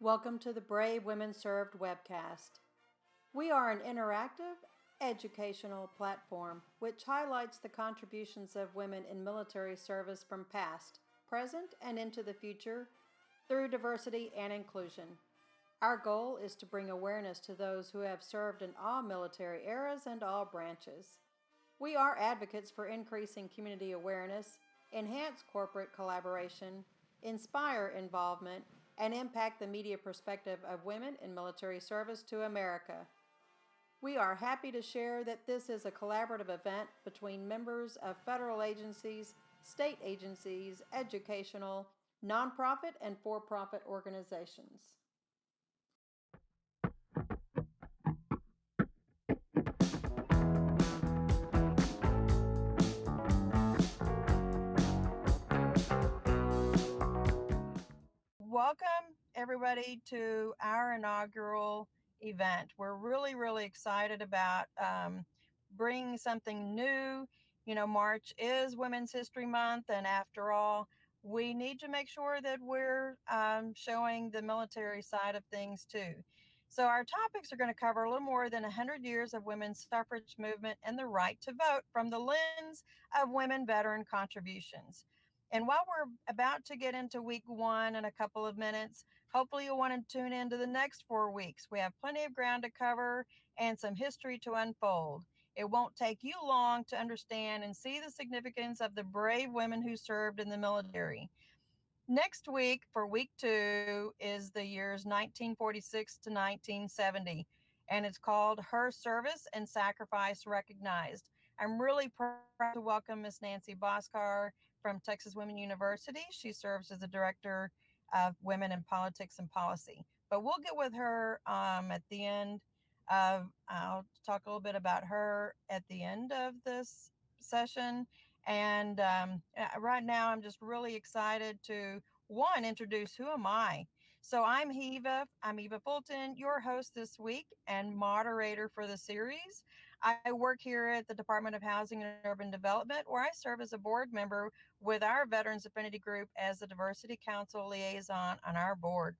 Welcome to the Brave Women Served webcast. We are an interactive, educational platform which highlights the contributions of women in military service from past, present, and into the future through diversity and inclusion. Our goal is to bring awareness to those who have served in all military eras and all branches. We are advocates for increasing community awareness, enhance corporate collaboration, inspire involvement, and impact the media perspective of women in military service to America. We are happy to share that this is a collaborative event between members of federal agencies, state agencies, educational, nonprofit, and for profit organizations. Welcome, everybody, to our inaugural event. We're really excited about bringing something new. March is Women's History Month, and after all, we need to make sure that we're showing the military side of things too. So, our topics are going to cover a little more than 100 years of women's suffrage movement and the right to vote from the lens of women veteran contributions. And while we're about to get into week one in a couple of minutes, hopefully you'll want to tune in to the next 4 weeks. We have plenty of ground to cover and some history to unfold. It won't take you long to understand and see the significance of the brave women who served in the military. Next week, for week two, is the years 1946 to 1970, and it's called Her Service and Sacrifice Recognized. I'm really proud to welcome Miss Nancy Boscar from Texas Women University. She serves as the Director of Women in Politics and Policy. But we'll get with her at the end of, I'll talk a little bit about her at the end of this session. And right now, I'm just really excited to, one, introduce who am I? So I'm Eva. I'm Eva Fulton, your host this week and moderator for the series. I work here at the Department of Housing and Urban Development, where I serve as a board member with our Veterans Affinity Group as the Diversity Council liaison on our board.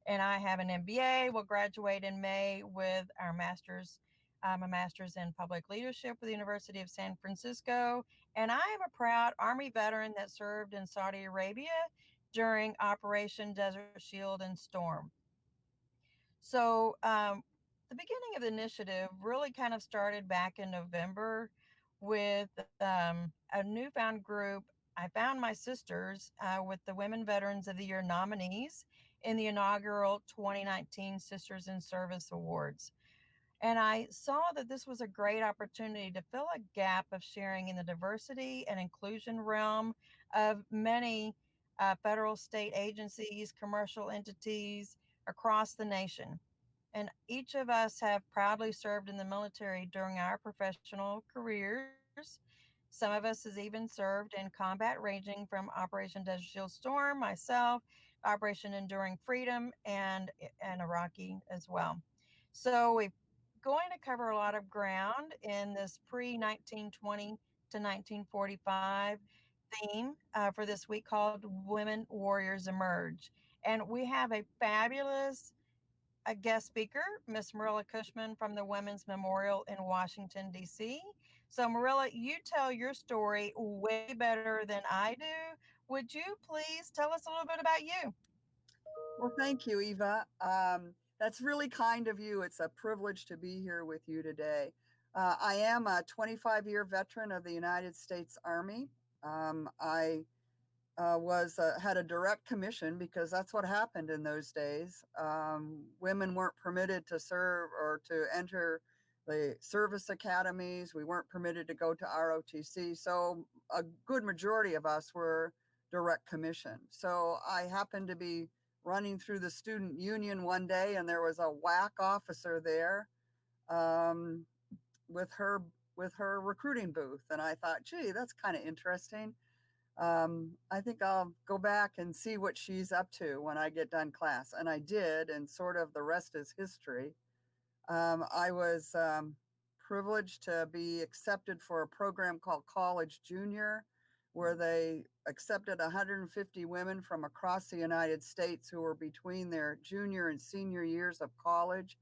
And I have an MBA. Will graduate in May with our master's, a master's in public leadership with the University of San Francisco. And I am a proud Army veteran that served in Saudi Arabia during Operation Desert Shield and Storm. So the beginning of the initiative really kind of started back in November with a newfound group. I found my sisters with the Women Veterans of the Year nominees in the inaugural 2019 Sisters in Service Awards. And I saw that this was a great opportunity to fill a gap of sharing in the diversity and inclusion realm of many federal, state agencies, commercial entities across the nation. And each of us have proudly served in the military during our professional careers. Some of us has even served in combat ranging from Operation Desert Shield Storm, myself, Operation Enduring Freedom, and Iraqi as well. So we're going to cover a lot of ground in this pre-1920 to 1945 theme for this week called Women Warriors Emerge. And we have a fabulous guest speaker, Miss Marilla Cushman from the Women's Memorial in Washington, D.C. So, Marilla, you tell your story way better than I do. Would you please tell us a little bit about you? Well, thank you, Eva. That's really kind of you. It's a privilege to be here with you today. I am a 25-year veteran of the United States Army. I was had a direct commission because that's what happened in those days. Women weren't permitted to serve or to enter the service academies. We weren't permitted to go to ROTC. So a good majority of us were direct commission. So I happened to be running through the student union one day, and there was a WAC officer there um, with her recruiting booth, and I thought, gee, that's kind of interesting. I think I'll go back and see what she's up to when I get done class. And I did, and sort of the rest is history. I was privileged to be accepted for a program called College Junior, where they accepted 150 women from across the United States who were between their junior and senior years of college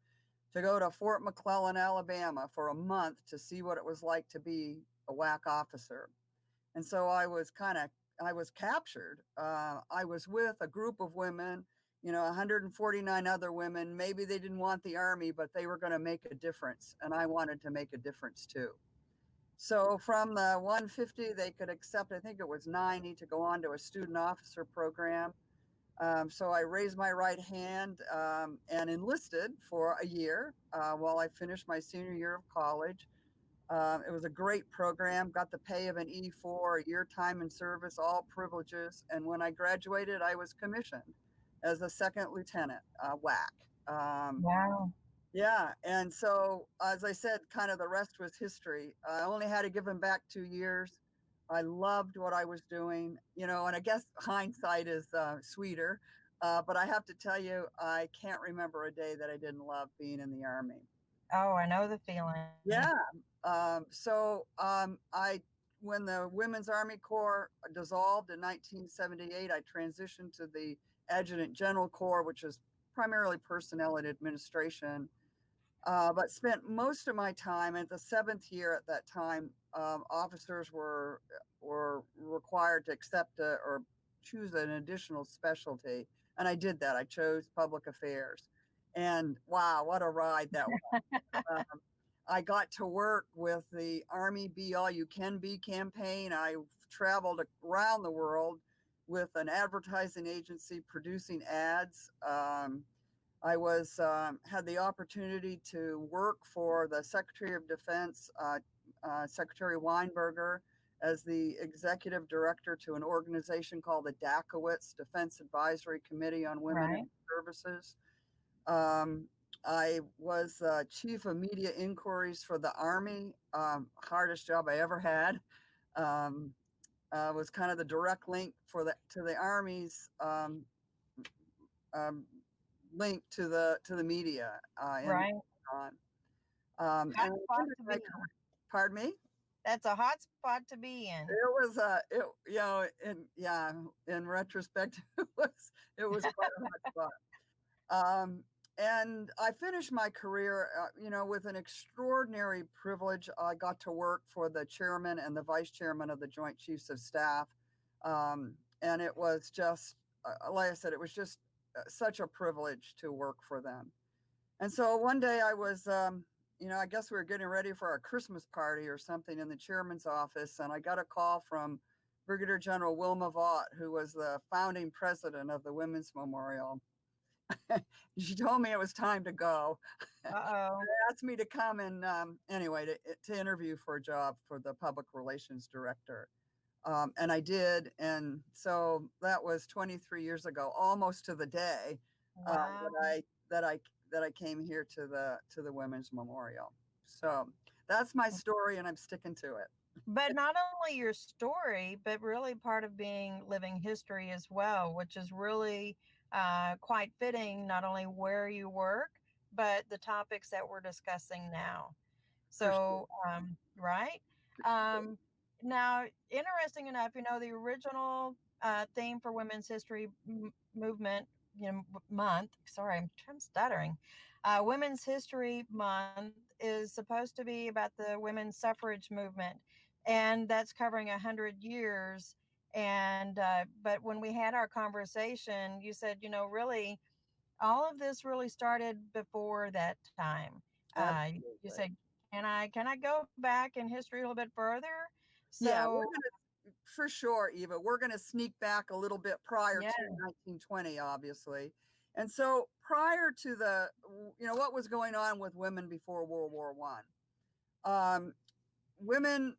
to go to Fort McClellan, Alabama for a month to see what it was like to be a WAC officer. And so I was captured. I was with a group of women, 149 other women. Maybe they didn't want the Army, but they were going to make a difference. And I wanted to make a difference too. So from the 150, they could accept, I think it was 90 to go on to a student officer program. So I raised my right hand and enlisted for a year while I finished my senior year of college. It was a great program, got the pay of an E4, a year time in service, all privileges. And when I graduated, I was commissioned as a second lieutenant, WAC. Wow. Yeah. And so, as I said, kind of the rest was history. I only had to give him back 2 years. I loved what I was doing, and I guess hindsight is sweeter. But I have to tell you, I can't remember a day that I didn't love being in the Army. Oh, I know the feeling. Yeah. When the Women's Army Corps dissolved in 1978, I transitioned to the Adjutant General Corps, which is primarily personnel and administration. But spent most of my time at the 7th year at that time. Officers were required to accept or choose an additional specialty, and I did that. I chose public affairs, and wow, what a ride that was! I got to work with the Army Be All You Can Be campaign. I traveled around the world with an advertising agency producing ads. I had the opportunity to work for the Secretary of Defense, Secretary Weinberger, as the executive director to an organization called the DACOWITS, Defense Advisory Committee on Women Right. in Services. I was chief of media inquiries for the Army, hardest job I ever had. Was kind of the direct link to the Army's link to the media. Right. Hot And spot to be in. pardon me. That's a hot spot to be in. It was in retrospect, it was quite a hot spot. And I finished my career, with an extraordinary privilege. I got to work for the chairman and the vice chairman of the Joint Chiefs of Staff. And it was just, like I said, it was just such a privilege to work for them. And so one day I was, I guess we were getting ready for a Christmas party or something in the chairman's office. And I got a call from Brigadier General Wilma Vaught, who was the founding president of the Women's Memorial. She told me it was time to go. Uh-oh. Asked me to come and to interview for a job for the public relations director. And I did. And so that was 23 years ago, almost to the day Wow. that I came here to the Women's Memorial. So that's my story, and I'm sticking to it. But not only your story, but really part of being living history as well, which is really quite fitting, not only where you work, but the topics that we're discussing now. So, right. Now, interesting enough, the original theme for Women's History Movement, month. Sorry, I'm stuttering. Women's History Month is supposed to be about the women's suffrage movement, and that's covering 100 years. And but when we had our conversation, you said, really, all of this really started before that time. You said, can I go back in history a little bit further? Yeah, for sure, Eva. We're going to sneak back a little bit prior to 1920, obviously. And so prior to what was going on with women before World War I, women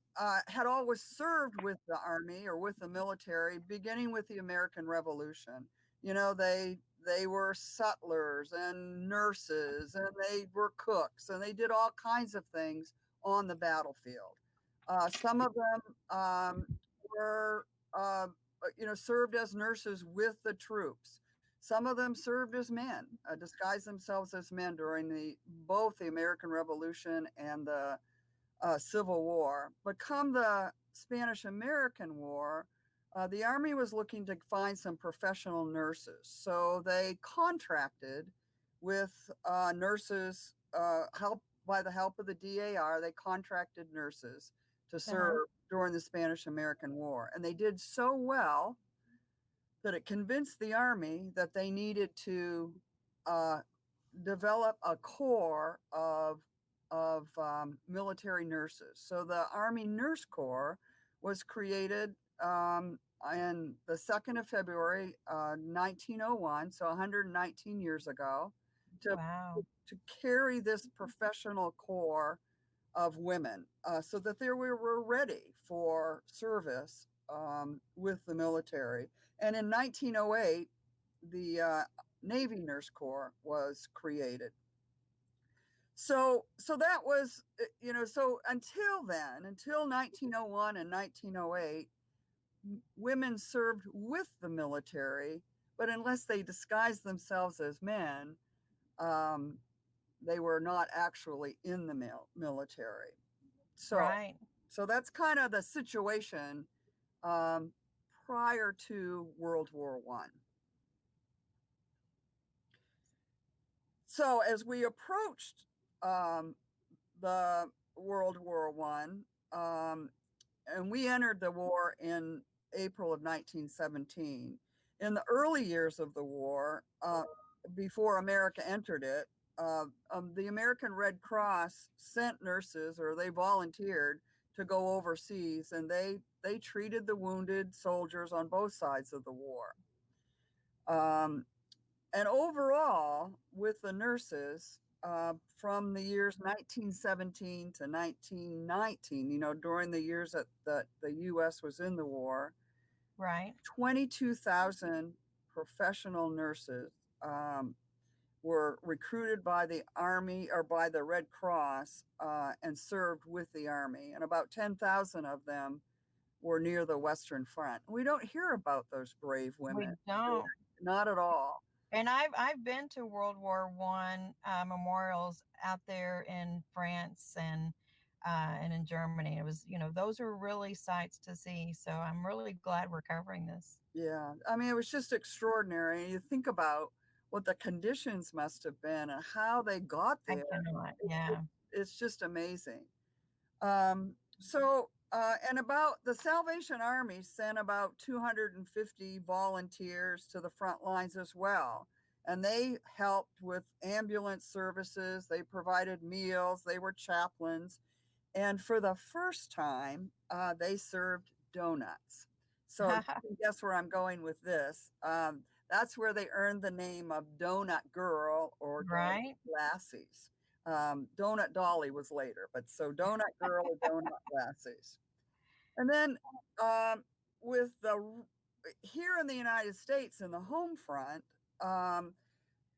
had always served with the Army or with the military, beginning with the American Revolution. They were sutlers and nurses, and they were cooks, and they did all kinds of things on the battlefield. Some of them were, served as nurses with the troops. Some of them served as men, disguised themselves as men during both the American Revolution and the Civil War. But come the Spanish-American War, the Army was looking to find some professional nurses. So they contracted with nurses, by the help of the DAR, they contracted nurses to serve Uh-huh. during the Spanish-American War. And they did so well that it convinced the Army that they needed to uh, develop a corps of military nurses. So the Army Nurse Corps was created on the 2nd of February, 1901, so 119 years ago, to, Wow. to carry this professional corps of women so that they were ready for service with the military. And in 1908, the Navy Nurse Corps was created. So that was, so until then, until 1901 and 1908, women served with the military, but unless they disguised themselves as men, um, they were not actually in the military. So, Right. so that's kind of the situation um, prior to World War I. So as we approached um, the World War I, and we entered the war in April of 1917. In the early years of the war, before America entered it, the American Red Cross sent nurses, or they volunteered to go overseas, and they treated the wounded soldiers on both sides of the war. Um, and overall, with the nurses, from the years 1917 to 1919, during the years that the U.S. was in the war, Right. 22,000 professional nurses were recruited by the Army or by the Red Cross and served with the Army. And about 10,000 of them were near the Western Front. We don't hear about those brave We women, don't. not at all. And I've been to World War One memorials out there in France and in Germany. It was, those are really sights to see. So I'm really glad we're covering this. Yeah, I mean, it was just extraordinary. You think about what the conditions must have been and how they got I there. cannot. It, it, Yeah. it's just amazing. And about the Salvation Army sent about 250 volunteers to the front lines as well. And they helped with ambulance services, they provided meals, they were chaplains. And for the first time, they served donuts. So you can guess where I'm going with this. That's where they earned the name of Donut Girl or Donut Right. Lassies. Donut Dolly was later, but so Donut Girl or Donut Lassies. And then with here in the United States in the home front, um,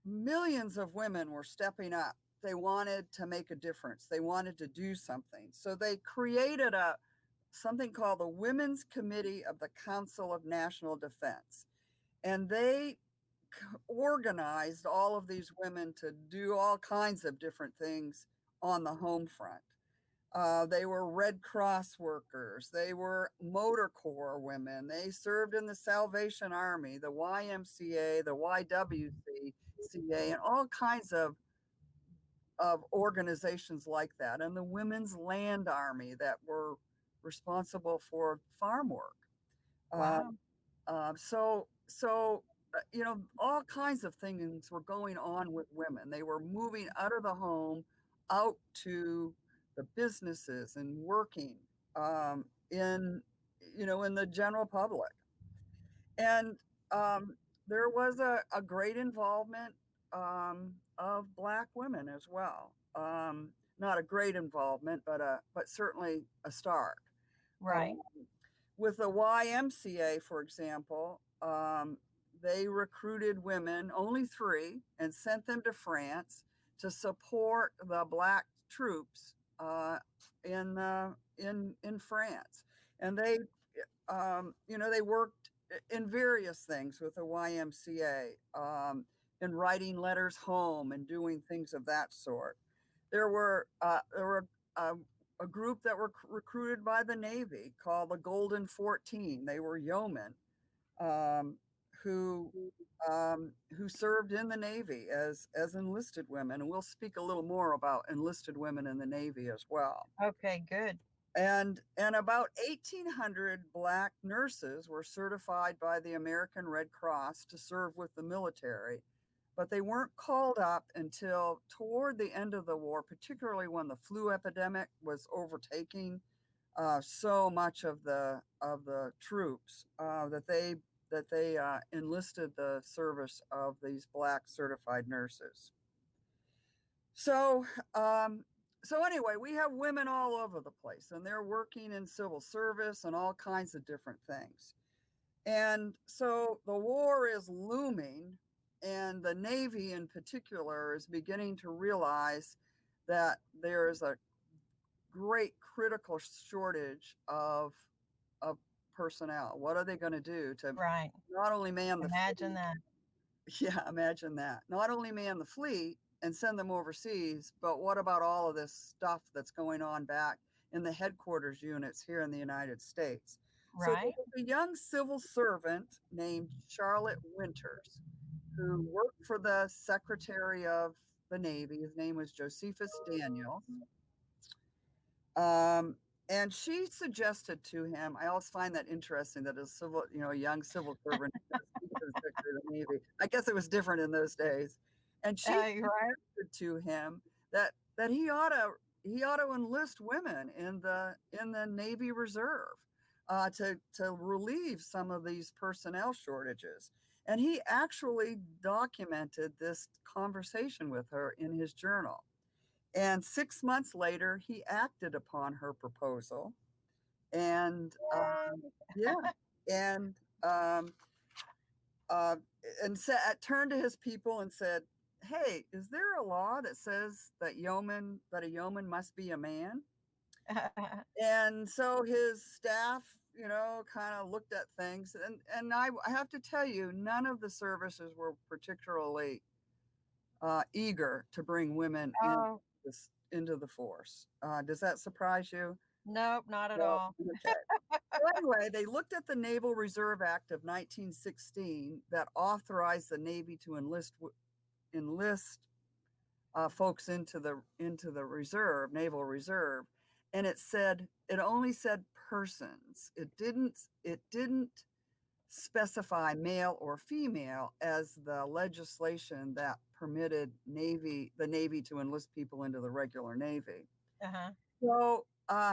millions of women were stepping up. They wanted to make a difference. They wanted to do something. So they created something called the Women's Committee of the Council of National Defense. And they organized all of these women to do all kinds of different things on the home front. They were Red Cross workers. They were Motor Corps women. They served in the Salvation Army, the YMCA, the YWCA, and all kinds of organizations like that. And the Women's Land Army that were responsible for farm work. Uh, Wow. all kinds of things were going on with women. They were moving out of the home, out to the businesses and working um, in, in the general public. And there was a great involvement of Black women as well. Not a great involvement, but certainly a start. Right. Um, with the YMCA, for example, they recruited women, only 3, and sent them to France to support the Black troops in France. And they worked in various things with the YMCA, in writing letters home and doing things of that sort. There were a group that were recruited by the Navy called the Golden 14. They were yeomen um, who who served in the Navy as enlisted women, and we'll speak a little more about enlisted women in the Navy as well. Okay, good. And about 1,800 Black nurses were certified by the American Red Cross to serve with the military, but they weren't called up until toward the end of the war, particularly when the flu epidemic was overtaking so much of the troops that they enlisted the service of these Black certified nurses. So so anyway, we have women all over the place, and they're working in civil service and all kinds of different things. And so the war is looming, and the Navy in particular is beginning to realize that there is a great critical shortage of personnel. What are they going to do to Right. not only man the Imagine fleet? that. Yeah, imagine that. Not only man the fleet and send them overseas, but what about all of this stuff that's going on back in the headquarters units here in the United States? So there Right. was a young civil servant named Charlotte Winters who worked for the Secretary of the Navy. His name was Josephus Daniels. Um, and she suggested to him, I always find that interesting that a civil, a young civil servant speak to the Secretary of the Navy. I guess it was different in those days. And she Right. suggested to him that he ought to enlist women in the Navy Reserve to relieve some of these personnel shortages. And he actually documented this conversation with her in his journal. And 6 months later, he acted upon her proposal, and yeah, and um, uh, turned to his people and said, "Hey, is there a law that says that a yeoman must be a man?" And so his staff, kind of looked at things, and I have to tell you, none of the services were particularly eager to bring women Oh, into the force. Does that surprise you? nope, not at No. all. Okay. So anyway, they looked at the Naval Reserve Act of 1916 that authorized the Navy to enlist folks into the reserve, Naval Reserve, and it only said persons. It didn't specify male or female as the legislation that permitted the Navy to enlist people into the regular Navy. Uh-huh.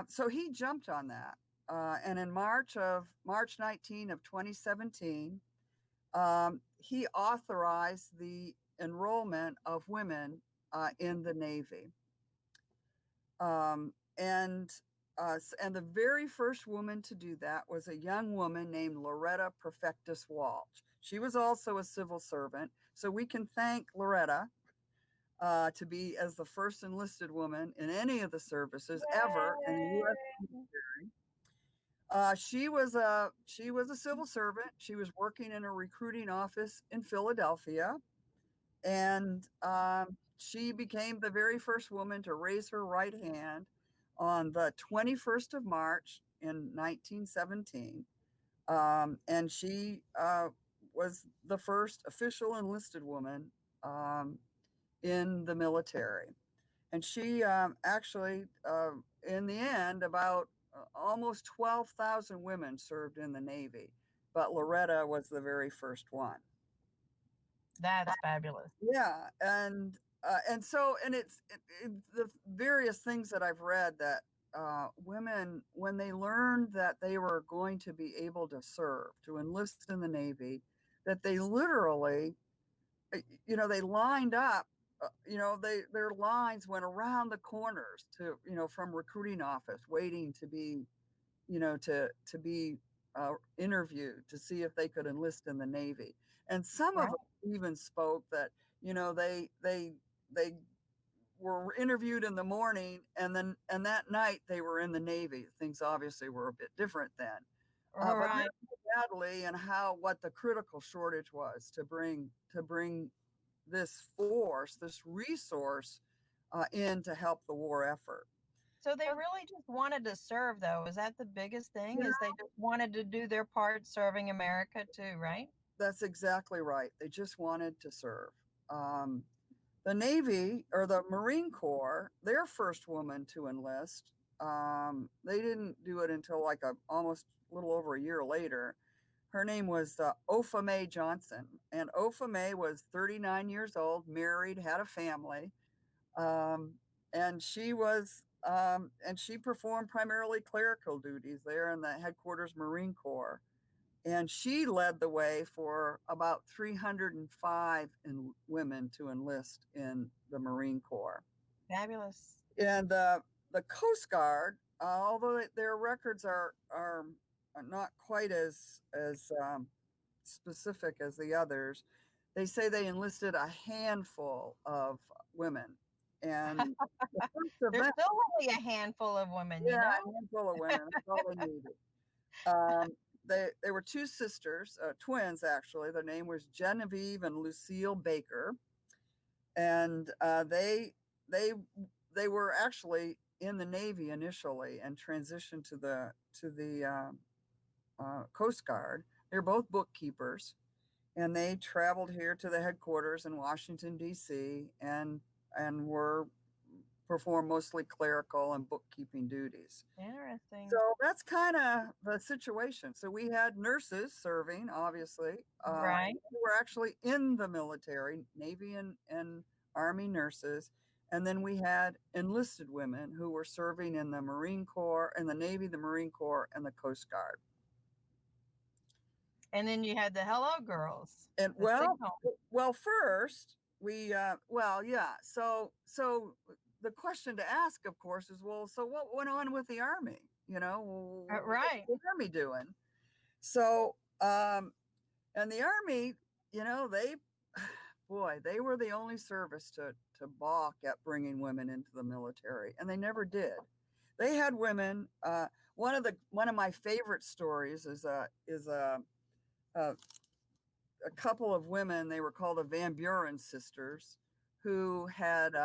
So he jumped on that, and in March 19 of 2017, he authorized the enrollment of women in the Navy. Um, and and the very first woman to do that was a young woman named Loretta Perfectus Walsh. She was also a civil servant, so we can thank Loretta to be as the first enlisted woman in any of the services ever in the U.S. military. She was a civil servant. She was working in a recruiting office in Philadelphia, and she became the very first woman to raise her right hand on the 21st of March in 1917. And she was the first official enlisted woman in the military. And she actually, in the end, about almost 12,000 women served in the Navy, but Loretta was the very first one. That's fabulous. Yeah, and so the various things that I've read that women, when they learned that they were going to be able to serve, to enlist in the Navy, that they literally, they lined up. Their lines went around the corners to, from recruiting office, waiting to be, to be interviewed to see if they could enlist in the Navy. And some of Right. them even spoke that, they were interviewed in the morning, and that night they were in the Navy. Things obviously were a bit different then. But Right. badly, and what the critical shortage was to bring this force, this resource, in to help the war effort. So they really just wanted to serve, though. Is that the biggest thing? Yeah. Is they just wanted to do their part serving America too, right? That's exactly right. They just wanted to serve. The Navy or the Marine Corps, their first woman to enlist, they didn't do it until like almost a little over a year later. Her name was Opha May Johnson, and Opha May was 39 years old, married, had a family, um, and she performed primarily clerical duties there in the headquarters Marine Corps. And she led the way for about 305 women to enlist in the Marine Corps. Fabulous. And the Coast Guard, although their records are not quite as specific as the others, they say they enlisted a handful of women. And the first There's event, still only a handful of women, yeah, you know? a handful of women. That's all they needed. Um, they were two sisters, twins actually. Their name was Genevieve and Lucille Baker, and they they were actually in the Navy initially and transitioned to the Coast Guard. They're both bookkeepers, and they traveled here to the headquarters in Washington D.C. and were perform mostly clerical and bookkeeping duties. Interesting. So that's kind of the situation. So we had nurses serving, obviously, Right. who were actually in the military, Navy and Army nurses. And then we had enlisted women who were serving in the Marine Corps, and the Navy, the Marine Corps, and the Coast Guard. And then you had the Hello Girls, And the signal. well, first yeah. So the question to ask, of course, is, well, so what went on with the Army? You know, Right. what's the Army doing? So, and the Army, you know, they were the only service to balk at bringing women into the military, and they never did. They had women. One of my favorite stories is a couple of women. They were called the Van Buren sisters, who had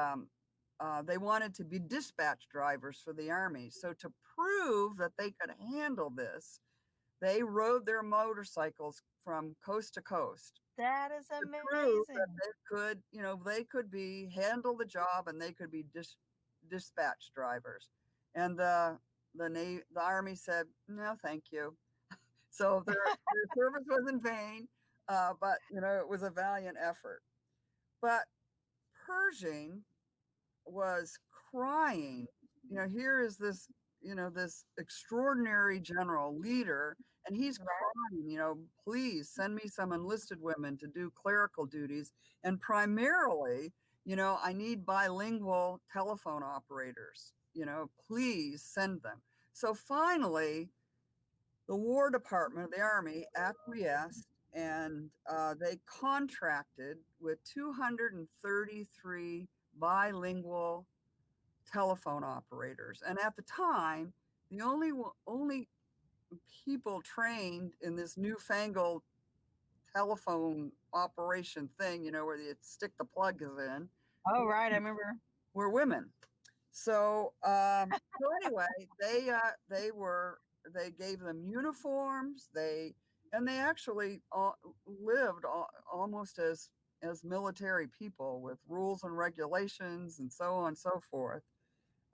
they wanted to be dispatch drivers for the Army. So to prove that they could handle this, they rode their motorcycles from coast to coast That is to prove that amazing. they could be handle the job, and they could be dispatch drivers. And the Army said, no, thank you. So their service was in vain, but it was a valiant effort. But Pershing was crying. Here is this extraordinary general leader, and he's Right. crying, please send me some enlisted women to do clerical duties. And primarily, I need bilingual telephone operators, please send them. So finally, the War Department of the Army acquiesced, and they contracted with 233 bilingual telephone operators. And at the time, the only people trained in this newfangled telephone operation thing, where you stick the plugs in, Oh, right. I remember. were women. So anyway, they gave them uniforms. They actually lived almost as military people, with rules and regulations and so on and so forth.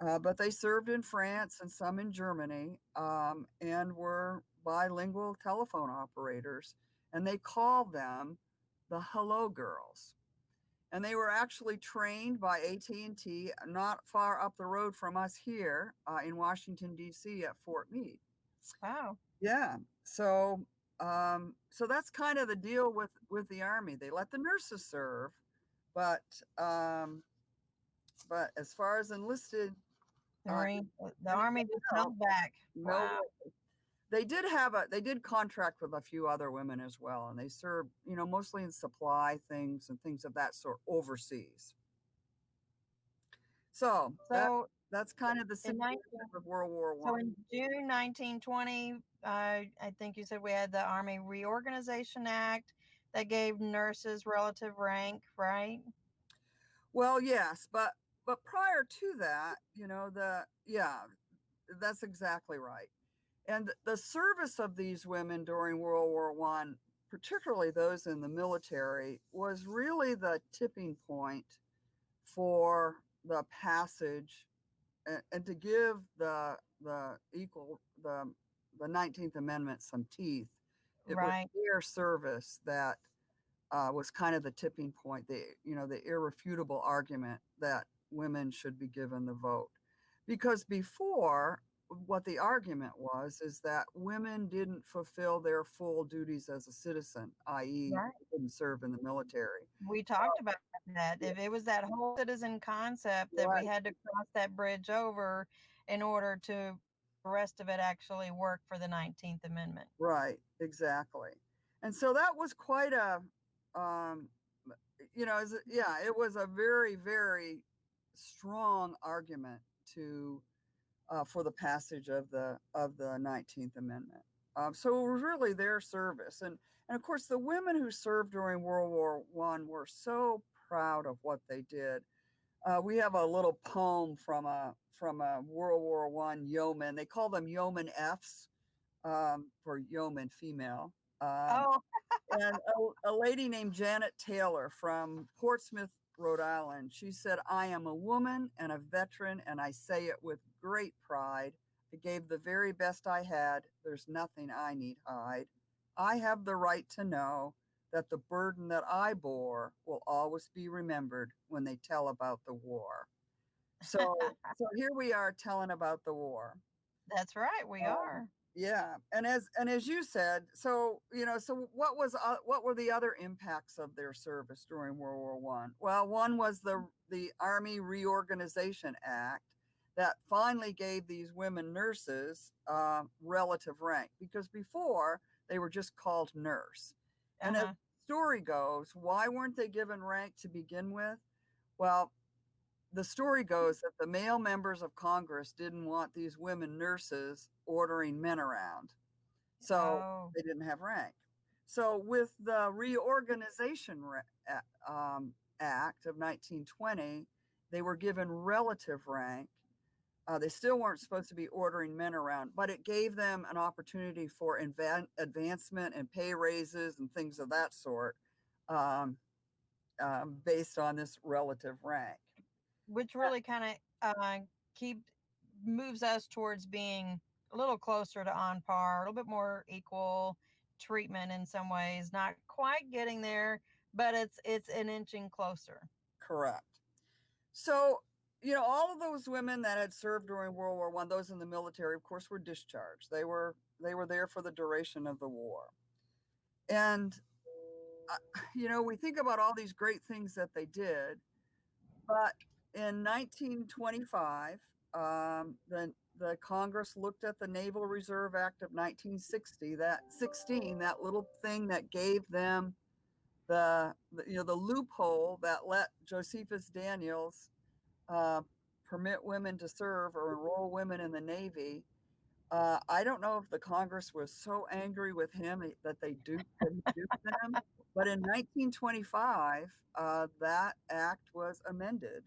But they served in France and some in Germany, and were bilingual telephone operators. And they called them the Hello Girls. And they were actually trained by AT&T not far up the road from us here in Washington, D.C. at Fort Meade. Wow. Yeah. So that's kind of the deal with the Army. They let the nurses serve, but as far as enlisted, The Marine, the anybody Army just else, held back. no Wow. way. They did contract with a few other women as well, and they served, mostly in supply things and things of that sort overseas. So that's kind of the in situation of World War so One. in June 1920, I think you said we had the Army Reorganization Act that gave nurses relative rank, right? Well, yes, but but prior to that, that's exactly right. And the service of these women during World War One, particularly those in the military, was really the tipping point for the passage and to give the 19th Amendment some teeth. It was Right. their service that was kind of the tipping point, the irrefutable argument that women should be given the vote. Because before, what the argument was is that women didn't fulfill their full duties as a citizen, i.e., Right. didn't serve in the military. We talked about that. If it was that whole citizen concept that we Right, had to cross that bridge over in order to the rest of it actually work for the 19th Amendment. right, exactly. And so that was quite um, it was a very, very strong argument to for the passage of the 19th Amendment. So it was really their service, and of course the women who served during World War One were so proud of what they did. We have a little poem from a World War One yeoman. They call them yeoman Fs for yeoman female. Um, Oh, and a lady named Janet Taylor from Portsmouth, Rhode Island, she said, I am a woman and a veteran, and I say it with great pride. I gave the very best I had. There's nothing I need hide. I have the right to know that the burden that I bore will always be remembered when they tell about the war. So here we are telling about the war. that's right. We are. Yeah, and as you said, so what were the other impacts of their service during World War One? Well, one was the Army Reorganization Act that finally gave these women nurses relative rank, because before they were just called nurse. And as Uh-huh. the story goes, why weren't they given rank to begin with? Well, the story goes that the male members of Congress didn't want these women nurses ordering men around. So Oh, they didn't have rank. So with the Reorganization Act of 1920, they were given relative rank. They still weren't supposed to be ordering men around, but it gave them an opportunity for advancement and pay raises and things of that sort, um, based on this relative rank. which really kind of keep moves us towards being a little closer to on par, a little bit more equal treatment in some ways. Not quite getting there, but it's an inching closer. Correct. So, all of those women that had served during World War One, those in the military, of course, were discharged. They were there for the duration of the war. And we think about all these great things that they did, but in 1925, the Congress looked at the Naval Reserve Act of 1960, that little thing that gave them the loophole that let Josephus Daniels uh, permit women to serve or enroll women in the Navy. I don't know if the Congress was so angry with him that he duped them, but in 1925, that act was amended,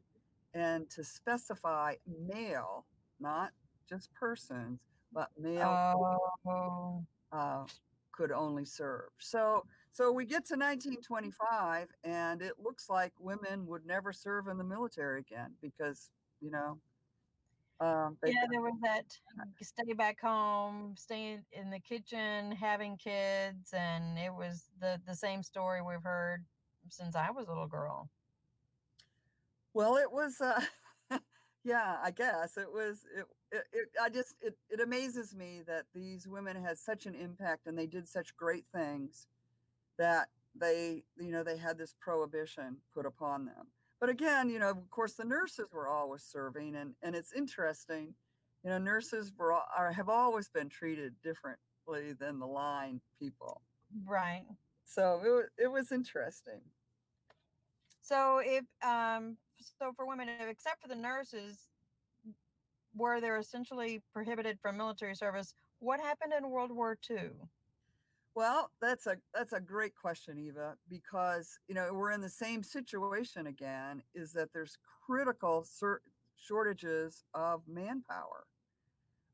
and to specify male, not just persons, but male Oh, uh, could only serve. So we get to 1925, and it looks like women would never serve in the military again because you know they've yeah, got there was that stay back home, staying in the kitchen, having kids, and it was the same story we've heard since I was a little girl. well, it was yeah, I guess it was it amazes me that these women had such an impact and they did such great things that they had this prohibition put upon them. But again, of course, the nurses were always serving, and it's interesting, nurses have always been treated differently than the line people. Right. So it was interesting. So if so for women, except for the nurses, where they're essentially prohibited from military service, what happened in World War II? Well, that's a great question, Eva, because we're in the same situation again. Is that there's critical shortages of manpower.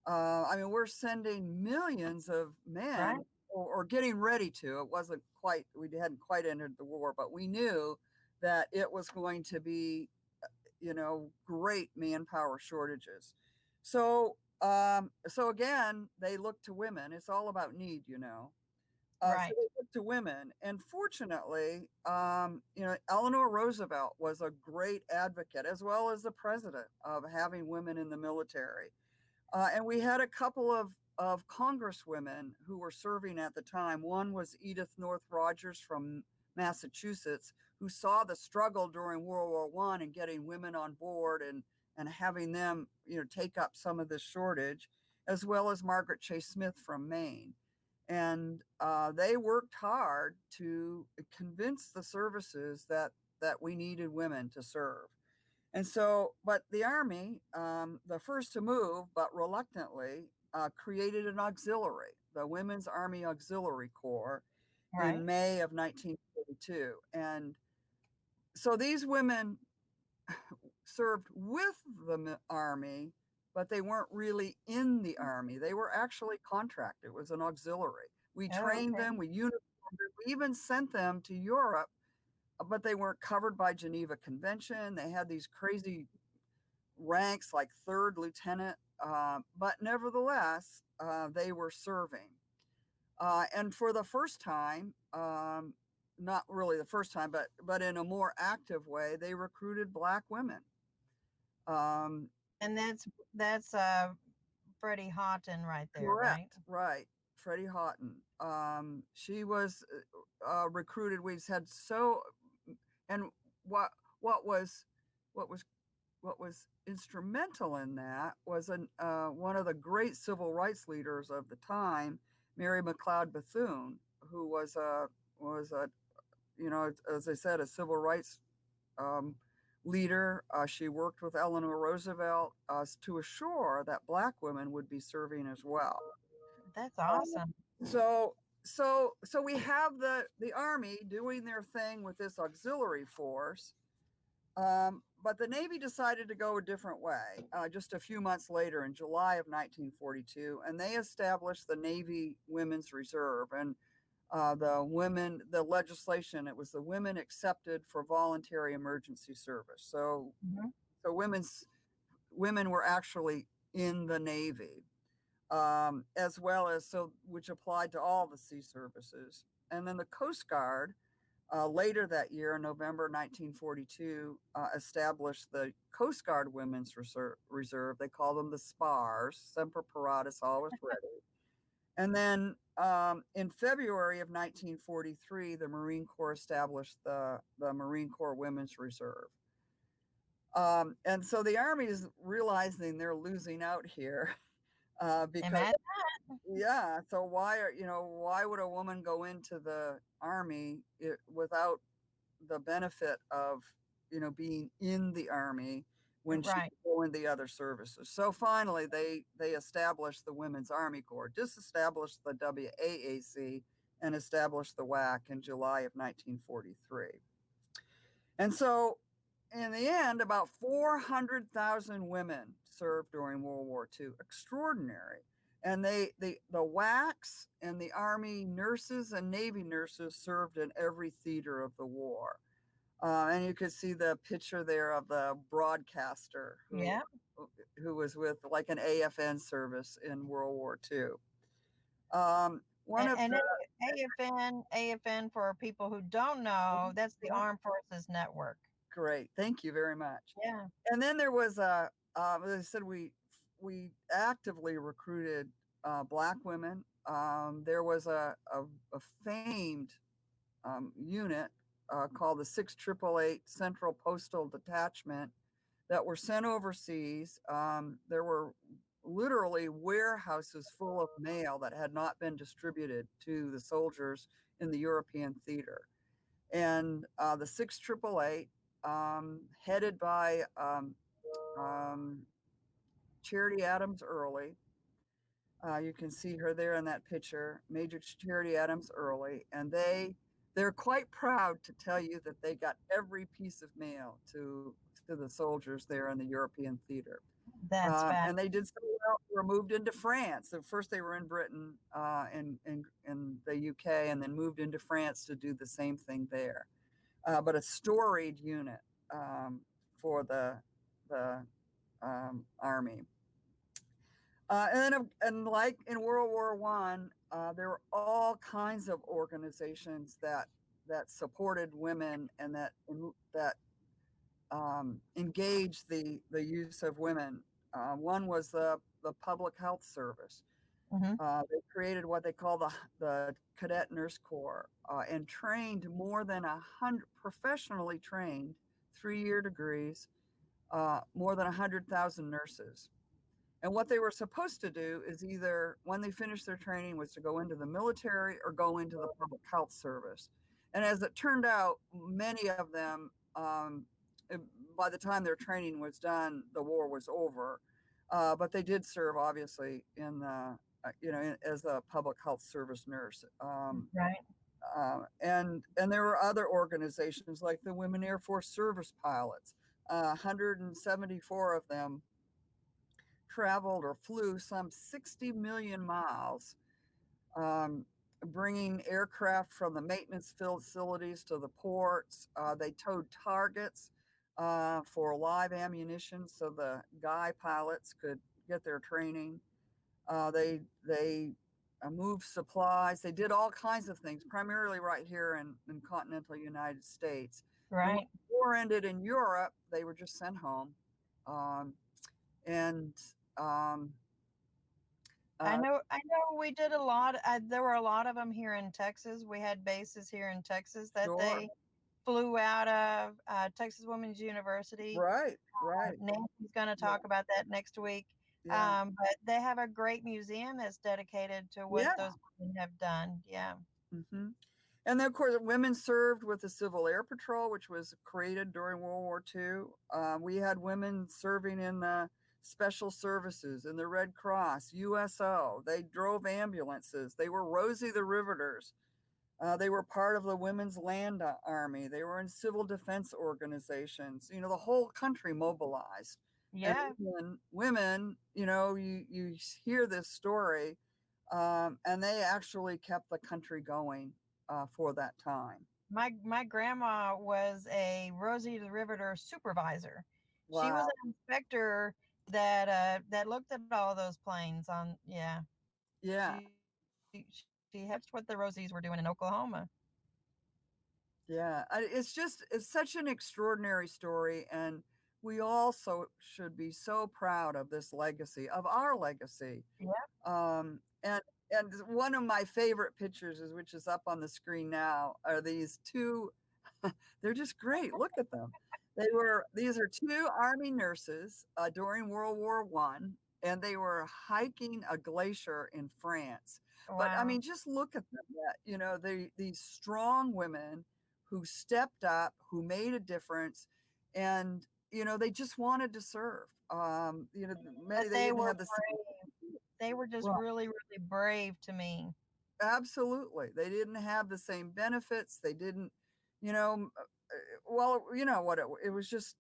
I mean, we're sending millions of Right. men, or getting ready to. It wasn't quite. We hadn't quite entered the war, but we knew that it was going to be, great manpower shortages. So again, they look to women. It's all about need. So Right. they look to women, and fortunately, Eleanor Roosevelt was a great advocate, as well as the president, of having women in the military. And we had a couple of congresswomen who were serving at the time. One was Edith North Rogers from Massachusetts, who saw the struggle during World War One and getting women on board, and having them, take up some of this shortage, as well as Margaret Chase Smith from Maine. And they worked hard to convince the services that we needed women to serve. And so, but the Army, the first to move, but reluctantly, created an auxiliary, the Women's Army Auxiliary Corps, Right. in May of 1942. And so these women served with the Army, but they weren't really in the Army. They were actually contracted. It was an auxiliary. We Oh, trained okay. them, we uniformed them, we even sent them to Europe, but they weren't covered by Geneva Convention. They had these crazy ranks like third lieutenant, but nevertheless, they were serving. And for the first time, not really the first time, but in a more active way, they recruited Black women. Um, And that's Freddie Houghton right there, right? Correct, right. Freddie Houghton. She was recruited. We've had so, and what what was what was what was instrumental in that was one of the great civil rights leaders of the time, Mary McLeod Bethune, who was a as I said, a civil rights um, leader. She worked with Eleanor Roosevelt to assure that Black women would be serving as well. That's Um, awesome. so we have the Army doing their thing with this auxiliary force, but the Navy decided to go a different way just a few months later in July of 1942, and they established the Navy Women's Reserve. And the legislation, it was the women accepted for voluntary emergency service. Mhm. So women were actually in the Navy, as well as, which applied to all the sea services. And then the Coast Guard, later that year, in November 1942, established the Coast Guard Women's Reserve. They call them the SPARS, Semper Paratus, always ready. And then in February of 1943, the Marine Corps established the Marine Corps Women's Reserve. And so the Army is realizing they're losing out here, because Imagine. yeah. So why would a woman go into the Army without the benefit of being in the Army when she Right. could go in the other services? So finally, they established the Women's Army Corps, disestablished the WAAC, and established the WAC in July of 1943. And so, in the end, about 400,000 women served during World War II. Extraordinary. And the WACs and the Army nurses and Navy nurses served in every theater of the war. And you could see the picture there of the broadcaster Yeah. who was with like an AFN service in World War II. One And, of and the AFN for people who don't know, that's the Yeah, Armed Forces Network. great, thank you very much. Yeah. And then there was as I said, we actively recruited Black women. There was a famed unit called the 6888 Central Postal Detachment that were sent overseas. There were literally warehouses full of mail that had not been distributed to the soldiers in the European theater. And the 6888, headed by um, Charity Adams Early, You can see her there in that picture, Major Charity Adams Early, and they're quite proud to tell you that they got every piece of mail to the soldiers there in the European theater. That's fab. And they did so well. They were moved into France. So first, they were in Britain and the UK, and then moved into France to do the same thing there. But a storied unit for the army. And like in World War One, there were all kinds of organizations that supported women and that engaged the use of women. One was the Public Health Service. Hmm. They created what they call the Cadet Nurse Corps and trained more than 100 professionally trained 3-year degrees, more than 100,000 nurses. And what they were supposed to do is either when they finished their training was to go into the military or go into the public health service. And as it turned out, many of them, eh, by the time their training was done, the war was over. But they did serve, obviously, in the, as a public health service nurse. Right. And there were other organizations like the Women Air Force Service Pilots. 174 of them traveled or flew some 60 million miles, um, bringing aircraft from the maintenance facilities to the ports. They towed targets for live ammunition so the guy pilots could get their training. They moved supplies. They did all kinds of things, primarily right here in continental United States. And when Right. the war ended in Europe, they were just sent home. Um, and um, I uh, know. I know. We did a lot. There were a lot of them here in Texas. We had bases here in Texas that sure. they flew out of. Texas Women's University. Right, right. Nancy's going to Yeah, talk about that next week. yeah, But they have a great museum that's dedicated to what yeah. those women have done. Yeah. Hmm. And then, of course, women served with the Civil Air Patrol, which was created during World War II. We had women serving in the Special Services, in the Red Cross, USO. They drove ambulances. They were Rosie the Riveters. They were part of the Women's Land Army. They were in civil defense organizations. The whole country mobilized. And Yeah. women, you hear this story, and they actually kept the country going for that time. My grandma was a Rosie the Riveter supervisor. She was Wow. an inspector that looked at all those planes on. Yeah. Yeah. She helped what the Rosies were doing in Oklahoma. Yeah. It's such an extraordinary story. And we also should be so proud of this legacy, of our legacy. Yeah. Um, and and one of my favorite pictures is which is up on the screen now are these two. They're just great. Look at them. These are two army nurses during World War One, and they were hiking a glacier in France. But I Wow. mean, just look at them. These strong women who stepped up, who made a difference, and they just wanted to serve. But Many they they didn't were have the same. brave. They were just Right. really, really brave to me. Absolutely. They didn't have the same benefits. They didn't, you know, well, you know what it was just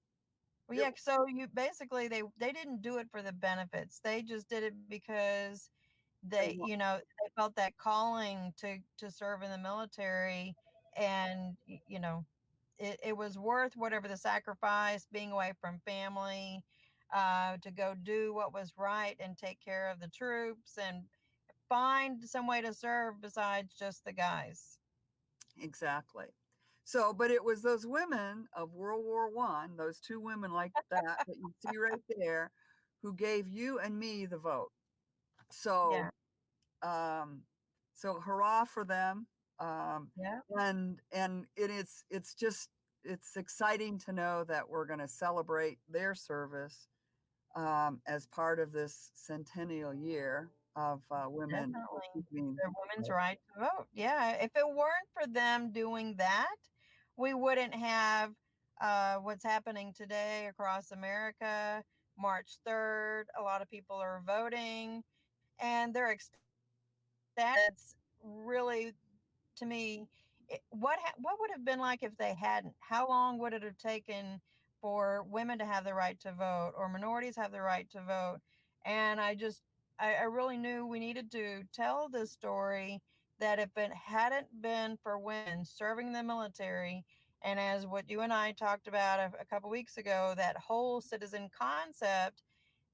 Well, it yeah. So you basically they didn't do it for the benefits. They just did it because they they wa- they felt that calling to serve in the military, and it was worth whatever the sacrifice, being away from family, to go do what was right and take care of the troops and find some way to serve besides just the guys. exactly. So, but it was those women of World War One, those two women like that you see right there, who gave you and me the vote. So, Yeah. um, so hurrah for them. Um, Yeah. and it's exciting to know that we're going to celebrate their service as part of this centennial year of women Definitely. achieving. The women's right to vote. Yeah. If it weren't for them doing that, we wouldn't have what's happening today across America. March 3rd, a lot of people are voting. and they're ecstatic. Really, to me, what would have been like if they hadn't? How long would it have taken for women to have the right to vote or minorities have the right to vote? And I really knew we needed to tell this story, that if it hadn't been for women serving the military, and as what you and I talked about a couple weeks ago, that whole citizen concept,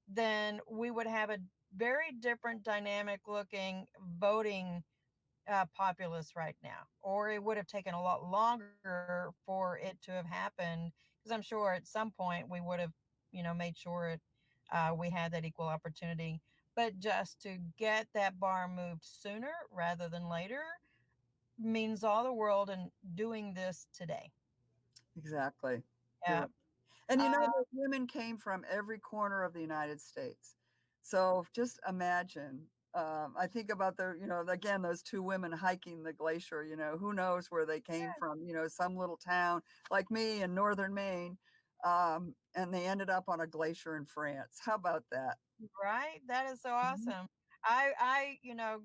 then we would have a very different dynamic looking voting populace right now, or it would have taken a lot longer for it to have happened. Because I'm sure at some point we would have, made sure we had that equal opportunity. But just to get that bar moved sooner rather than later means all the world in doing this today. Exactly. Yeah. You're And Uh, those women came from every corner of the United States. So just imagine. I think about again, those two women hiking the glacier. Who knows where they came yeah, from? Some little town like me in northern Maine, and they ended up on a glacier in France. How about that? right? That is so Mhm. awesome. I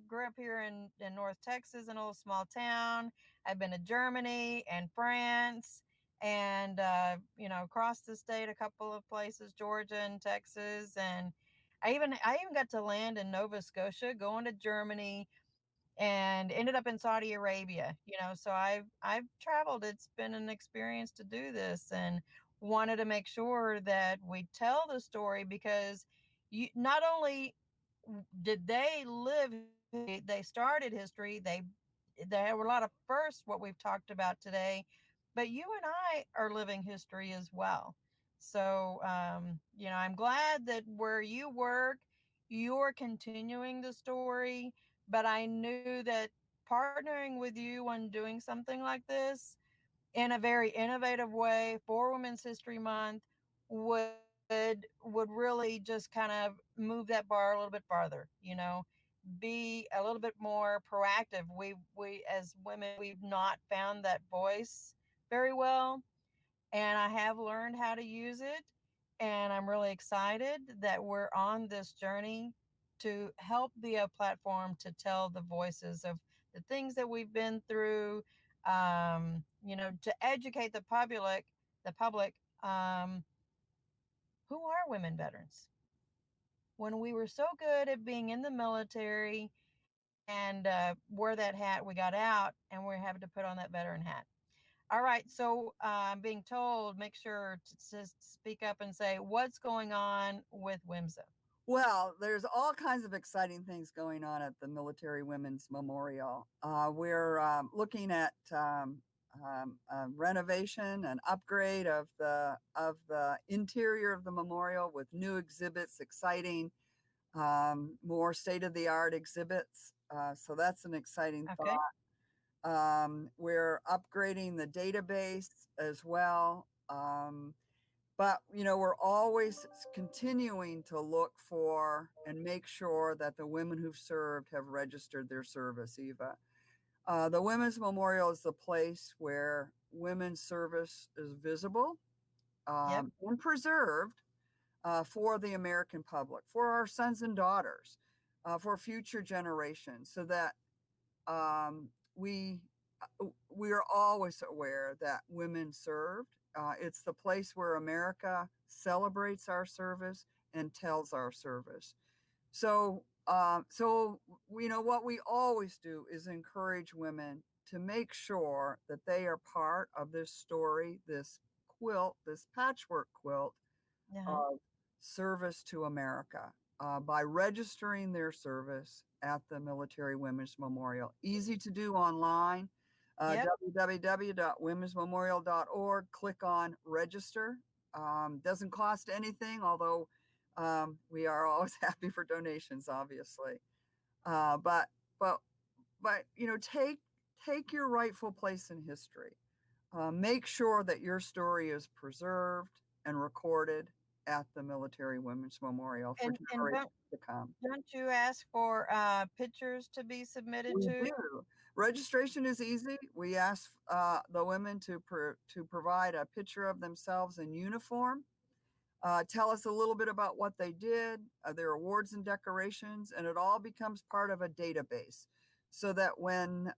grew up here in North Texas, in a little small town. I've been to Germany and France, and across the state a couple of places, Georgia and Texas, and I even got to land in Nova Scotia, going to Germany, and ended up in Saudi Arabia. So I've traveled. It's been an experience to do this, and wanted to make sure that we tell the story, because not only did they live, they started history, there were a lot of firsts, what we've talked about today, but you and I are living history as well. So I'm glad that where you work, you're continuing the story, but I knew that partnering with you on doing something like this in a very innovative way for Women's History Month would really just kind of move that bar a little bit farther, be a little bit more proactive. We as women, we've not found that voice very well, and I have learned how to use it. And I'm really excited that we're on this journey to help be a platform to tell the voices of the things that we've been through, to educate the public, who are women veterans. When we were so good at being in the military and wore that hat, we got out and we're having to put on that veteran hat. All right, so I'm being told, make sure to speak up and say what's going on with WIMSA. Well, there's all kinds of exciting things going on at the Military Women's Memorial. We're looking at renovation and upgrade of the interior of the memorial with new exhibits, exciting, more state of the art exhibits. So that's an exciting Okay. thought. We're upgrading the database as well. But we're always continuing to look for and make sure that the women who've served have registered their service, Eva. The Women's Memorial is the place where women's service is visible, Yep. and preserved, for the American public, for our sons and daughters, for future generations, so that we are always aware that women served. It's the place where America celebrates our service and tells our service. So what we always do is encourage women to make sure that they are part of this story, this quilt, this patchwork quilt Uh-huh. of service to America, by registering their service at the Military Women's Memorial. Easy to do online, Yep. www.womensmemorial.org. Click on register. Doesn't cost anything, although we are always happy for donations, obviously. Uh, but but take your rightful place in history. Make sure that your story is preserved and recorded at the Military Women's Memorial for And generations to come. don't you ask for pictures to be submitted We to? do. Registration is easy. We ask the women to provide a picture of themselves in uniform, tell us a little bit about what they did, their awards and decorations, and it all becomes part of a database so that when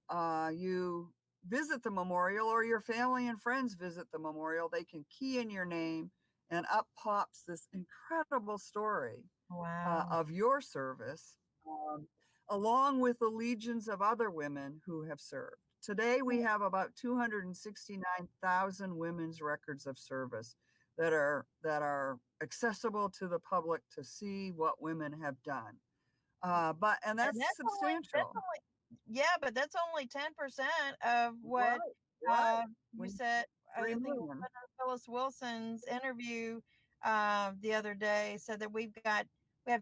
you visit the memorial or your family and friends visit the memorial, they can key in your name and up pops this incredible story Wow. of your service, um, along with the legions of other women who have served. Today, we have about 269,000 women's records of service that are accessible to the public to see what women have done. And And that's substantial. yeah, but that's only 10% of what Right, uh, right. you When said. I 3 think it was million. Phyllis Wilson's interview the other day said that we have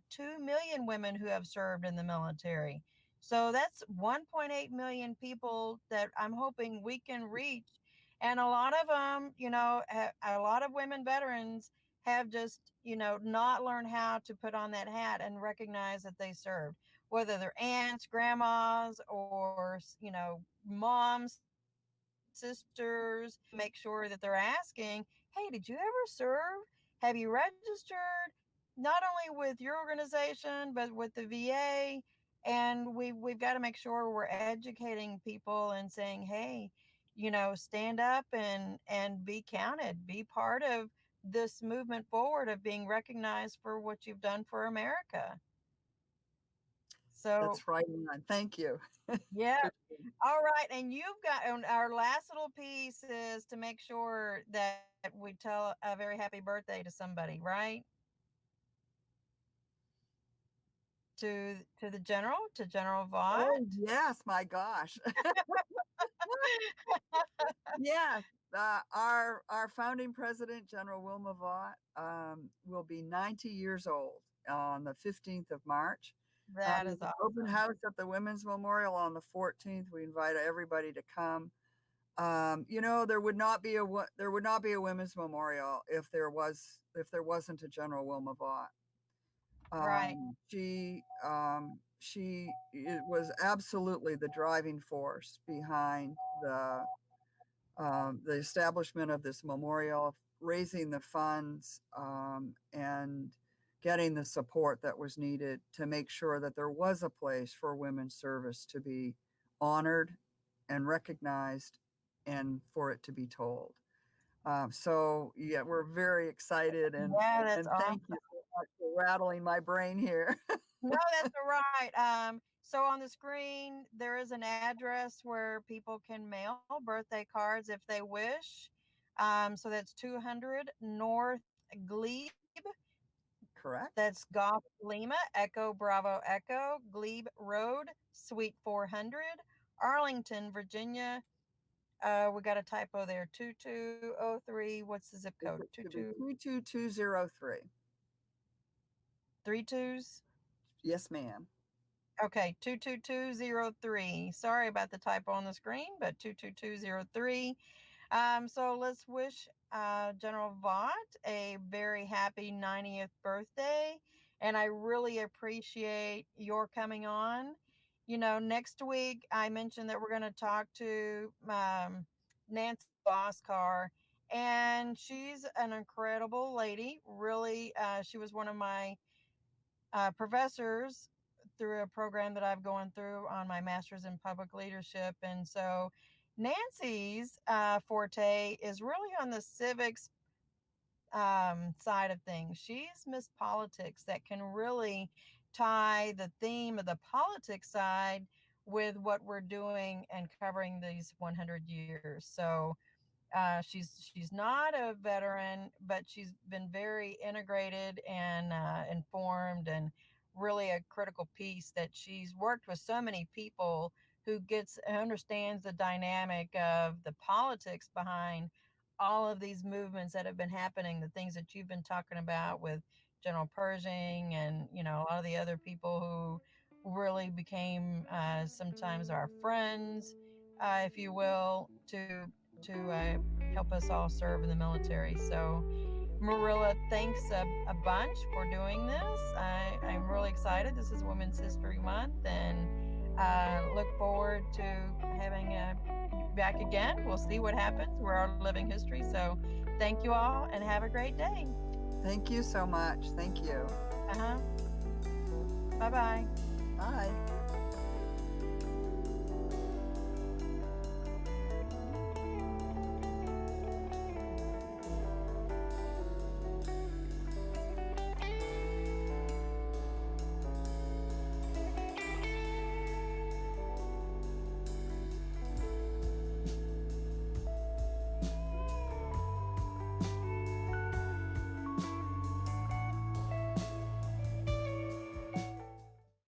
2 million women who have served in the military. So that's 1.8 million people that I'm hoping we can reach. And a lot of them, a lot of women veterans have just, not learned how to put on that hat and recognize that they served, whether they're aunts, grandmas, or moms, sisters. Make sure that they're asking, "Hey, did you ever serve? Have you registered? Not only with your organization, but with the VA." And we've got to make sure we're educating people and saying, "Hey, stand up and be counted. Be part of this movement forward of being recognized for what you've done for America." So, That's right on. Thank you. yeah. Christine. All right. And you've got, and our last little piece is to make sure that we tell a very happy birthday to somebody, right? To the general, to General Vaught. Oh, yes, my gosh. Yes, our founding president, General Wilma Vaught, will be 90 years old on the 15th of March. That There's is an open awesome. house at the Women's Memorial on the 14th. We invite everybody to come. There would not be a women's memorial if there wasn't a General Wilma Vaught. Right. She it was absolutely the driving force behind the establishment of this memorial, raising the funds, and getting the support that was needed to make sure that there was a place for women's service to be honored and recognized and for it to be told. So yeah, we're very excited Yeah, that's and thank you awesome. so much for rattling my brain here. No, that's all right. So on the screen, there is an address where people can mail birthday cards if they wish. So that's 200 North Glebe. Correct. That's Golf Lima, Echo Bravo Echo, Glebe Road, Suite 400, Arlington, Virginia. We got a typo there. 2203. What's the zip It code? should be 22 22203. 32s. Yes, ma'am. Okay, 22203. Sorry about the typo on the screen, but 22203. So let's wish General Vaught a very happy 90th birthday. And I really appreciate your coming on. Next week, I mentioned that we're going to talk to Nancy Boskar, and she's an incredible lady. Really, she was one of my professors through a program that I've gone through on my master's in public leadership. And so Nancy's forte is really on the civics side of things. She's Miss Politics that can really tie the theme of the politics side with what we're doing and covering these 100 years. So she's not a veteran, but she's been very integrated and informed, and really a critical piece that she's worked with so many people who understands the dynamic of the politics behind all of these movements that have been happening, the things that you've been talking about with General Pershing and a lot of the other people who really became sometimes our friends, if you will, to help us all serve in the military. So, Marilla, thanks a bunch for doing this. I'm really excited. This is Women's History Month, and look forward to having back again. We'll see what happens. We're all living history. So, thank you all, and have a great day. Thank you so much. Thank you. Uh-huh. Bye-bye. Bye.